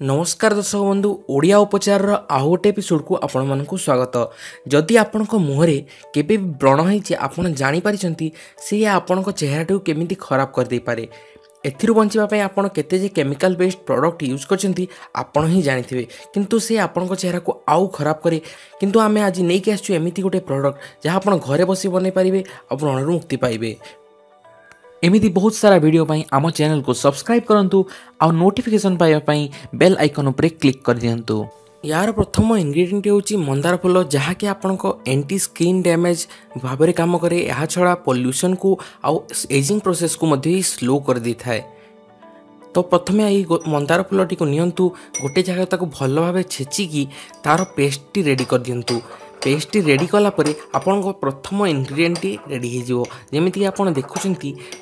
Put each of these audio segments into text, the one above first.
नमस्कार दर्शक बंधु ओडिया उपचार आउ गोटे एपिसोड को आपण मानक स्वागत। जदि आपण मुहरे केबे व्रण होइछि आपण जानि पारिछंती से आपण चेहरा केमिति खराब कर दे पारे। एथिरु बंचिबा पय आपण केते जे केमिकल बेस्ड प्रोडक्ट यूज करछंती आपण ही जानिथिबे, किंतु से आपण चेहरा को आउ खराब करे। किंतु आमे आज नै के आछू एमिति गोटे प्रोडक्ट जहाँ आपण घरे बसी बनै पारिबे आ व्रणरू मुक्ति पाइबे। एमिति बहुत सारा वीडियो पाई आम चैनल को सब्सक्राइब करंतु आ नोटिफिकेशन पाइबा पाई बेल आइकन उपरे क्लिक कर दियंतु। यार प्रथम इंग्रेडिएंट होची मंदार फूल, जहाँ कि आपनको एंटी स्किन डैमेज भाव में काम करे। यह छड़ा पॉल्यूशन को आउ एजिंग प्रोसेस को मध्य स्लो कर दी थाए। तो प्रथम यही मंदार फूल टी नियंतु गोटे जगह ताको भल भाव छेचिकी तार पेस्ट रेडी कर दियंतु। पेस्ट रेडी कला परे आपण प्रथम इंग्रेडिएंट रेडी हो जमीती आपड़ देखुं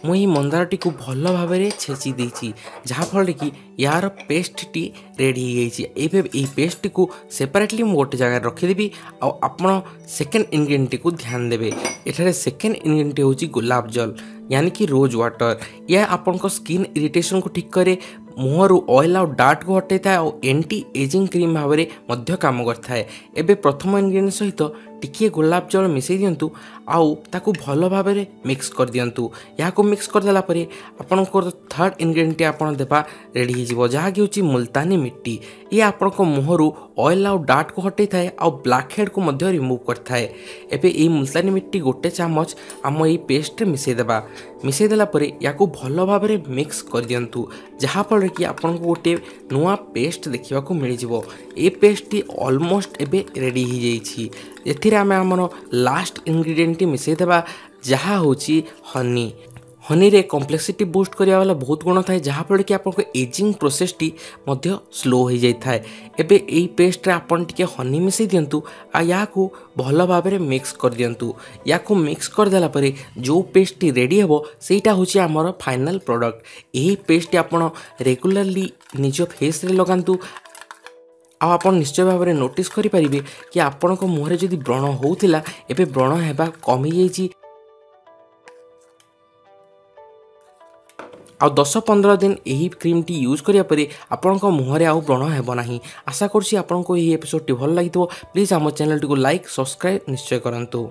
मुझे मंदार टी भल भाव में छेची देछि, जहाँफल कि यार पेस्ट टी रेडी हो पेस्ट को सेपरेटली मु गोटे जगह रखीदेवी। आपण सेकेंड इंग्रेडिएंट को ध्यान देवे। एठारे सेकेंड इंग्रेडिएंट होची गुलाब जल यानी कि रोज वाटर। यह आपण स्किन इरिटेशन को ठीक करे, मुहरु ऑयल और डार्ट को हटे था और एंटी एजिंग क्रीम भाव में काम करता है। एबे प्रथम इंग्रेडिएंट सहित टिकिए गुलाब जल मिसई दियंतु आउ ताकू भल भाव में मिक्स कर दियंतु। याको मिक्स कर देला परे आपनकर थर्ड इंग्रेडिएंट आपन देबा रेडी हो जहाँ कि होची मुल्तानी मिट्टी। ये आपनक मुहरु ऑयल और डार्ट को हटे थाए आ ब्लैक हेड को मध्य रिमूव करता है। एबे ये मुल्तानी मिट्टी गोटे चामच आम ये पेस्ट मिसई देबा। मिसई देला परे याको भल भाव में मिक्स कर दियंतु, जहाँ फल कि आपन को गोटे नुआ पेस्ट देखा मिल जाव। ये पेस्ट ऑलमोस्ट एबे रेडी हो जाइछि। एथिरे आमे हमर लास्ट इंग्रेडिएंट मिसई देबा जहाँ होची हनी। हनी रे कॉम्प्लेक्सिटी बूस्ट करिया वाला बहुत गुण थाए, जहाँ फल कि आपन एजिंग प्रोसेस टी मध्य स्लो हो जाई थाए। एबे एई पेस्ट रे आपन टिके हनी मिसई दियंतु आ याकू भल भाव में मिक्स कर दियंतु। याकू मिक्स कर देला परे जो पेस्ट टी रेडी हेबो सेटा होची हमर फाइनल प्रोडक्ट। एही पेस्ट आपन रेगुलरली निज फेस रे लगांतु। आप निश्चय भाव में नोटिस करें कि आपण मुहरे जदि व्रण होउथिला एबे व्रण हेबा कमी जाइछि। आ 10-15 दिन यही क्रीम टी यूज करिया परे आपण मुहरे आउ व्रण हेबो नाही। आशा करछि आपण को यही एपिसोड टी भल लागितो। प्लीज आम चैनल टी को लाइक सब्सक्राइब निश्चय करंतु।